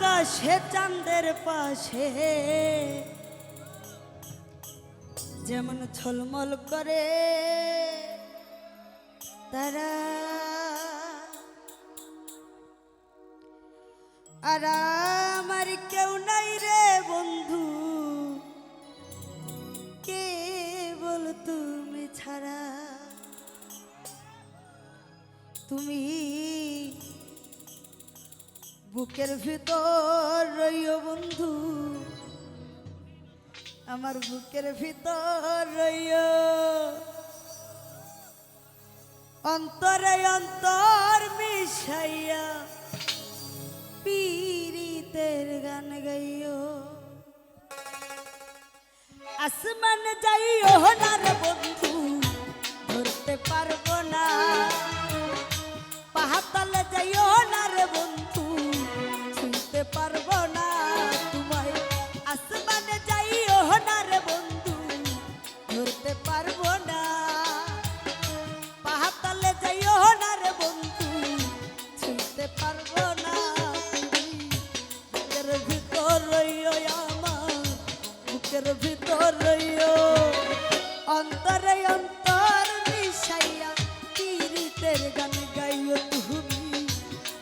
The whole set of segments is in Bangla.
আকাশে চাঁদের পাশে যেমন ঝলমল করে তারা, আর আমার কেউ নাই রে বন্ধু, কেবল তুমি ছাড়া। তুমি বুকের ভিতর রইও বন্ধু, আমার বুকের ভিতর রইও, অন্তরে অন্তর মিশাইয়া পীরিতের গান গাইও। আসমান যাইও না রে বন্ধু, ধরতে পারবো না, পাহাড়তলে যাইও না রে বন্ধু, ছুঁতে পারবো না তোমায়। আসমানে যাইও না রে বন্ধু, ধরতে পারবো না, পাহাড়তলে যাইও না রে বন্ধু, ছুঁতে পারবো না। বুকের ভিতর রইও আমার, বুকের ভিতর রইও, অন্তরে অন্তর মিশাইয়া পীরিতের গান গাইও তুমি।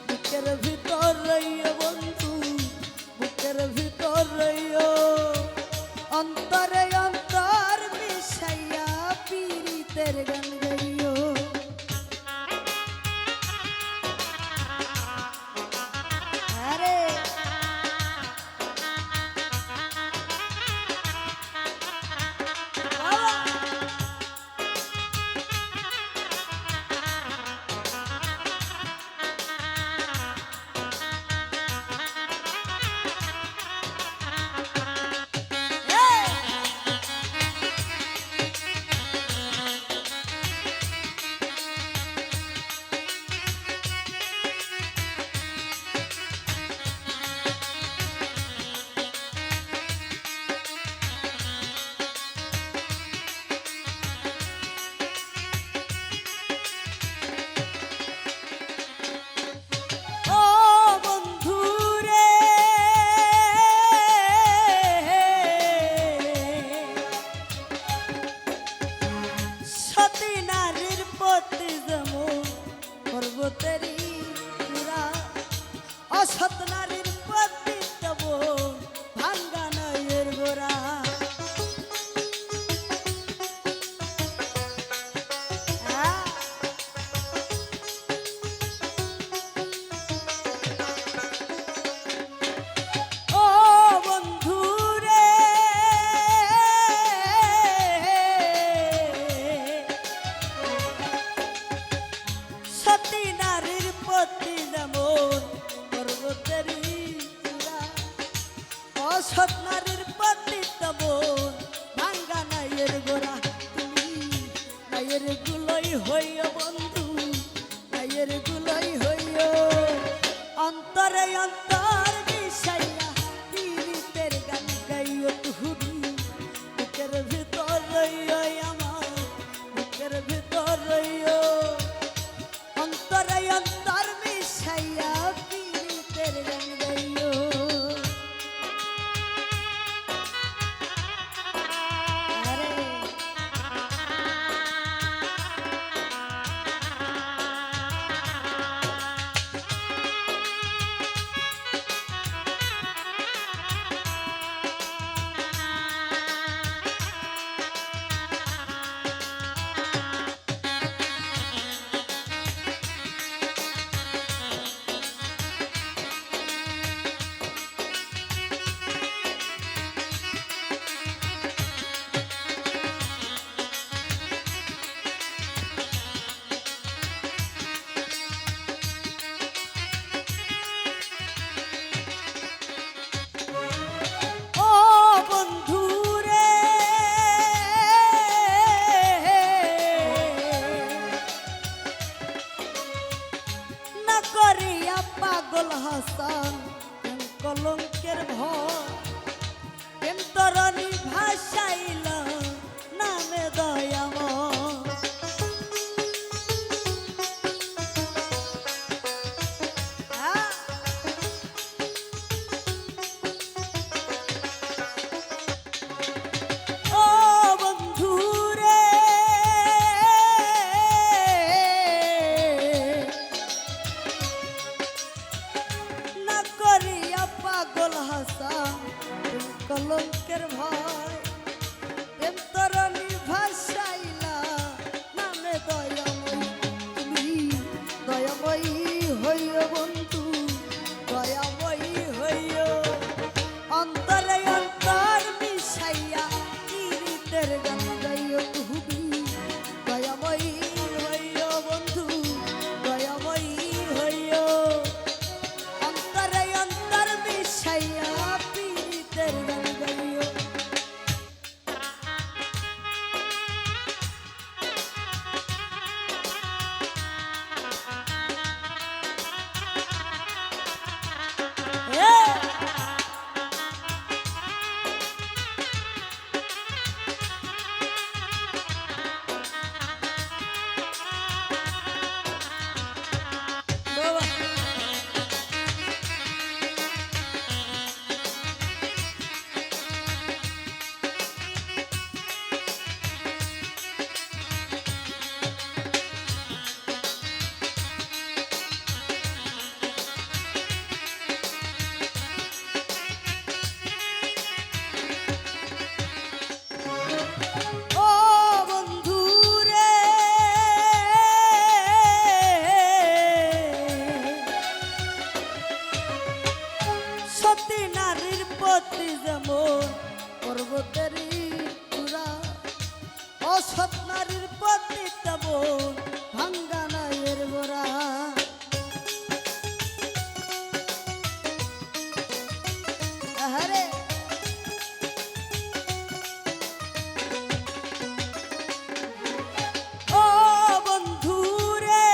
বুকের ভিতর রইও বন্ধু, বুকের ভিতর রইও, অন্তরে অন্তর মিশাইয়া পীরিতের গান গাইও। আরে পর্বতেরই চূড়া, অসৎ নারীর প্রতি তব ভাঙ্গা নয়ের গোড়া। ও বন্ধু রে, সতী নারীর প্রতি যেমন পর্বতেরই চূড়া, অসৎ নারীর প্রতি তেমন ভাঙ্গা নাইয়ের গোড়া। তুমি নাইয়ের গুলোই হইও বন্ধু, নাইয়ের গুলোই হইও, অন্তরে অন্তর মিশাইয়া পীরিতের গান গাইও তুমি। বুকের ভিতর রইও আমার, বুকের ভিতর রইও, অন্তরে অন্তর মিশাইয়া পীরিতের গান গাইও। পাগল হাসান কলঙ্কের ভয়, প্রেম তরণী ভাসাইল নামে দয়াময়। বাসা প্রেম কলঙ্কের ভয় প্রেম তরণী ভাসাইলা নামে দয়াময়ী তুমি দয়াময়ী হইও বন্ধু দয়াময়ী হইও অন্তরে অন্তর মিশাইয়া কীর্তের গান গাইও তুমি দয়াময়ী হইও বন্ধু দয়াময়ী হইও অন্তরে অন্তর মিশাইয়া কীর্তের গান গাইও সতী নারীর প্রতি যেমন পর্বতেরই চূড়া অসৎ নারীর প্রতি তেমন ভাঙ্গা নাইয়ের গোড়া আহারে ও বন্ধু রে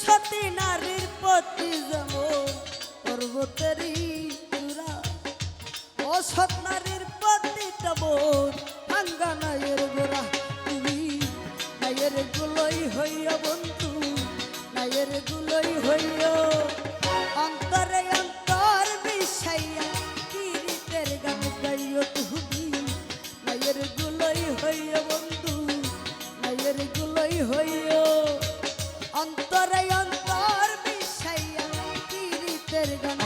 সতী নারীর প্রতি যেমন পর্বতেরই চূড়া অসৎ নারীর প্রতি তেমন ভাঙ্গা নাইয়ের গোড়া তুমি নাইয়ের গুলোই হইয়া বন্ধু নাইয়ের গুলোই হইয়া অন্তরে অন্তর মিশাইয়া কীর্তের গান গাইও তুমি নাইয়ের গুলোই হইয়া বন্ধু নাইয়ের গুলোই হইয়া অন্তরে অন্তর মিশাইয়া কীর্তের গান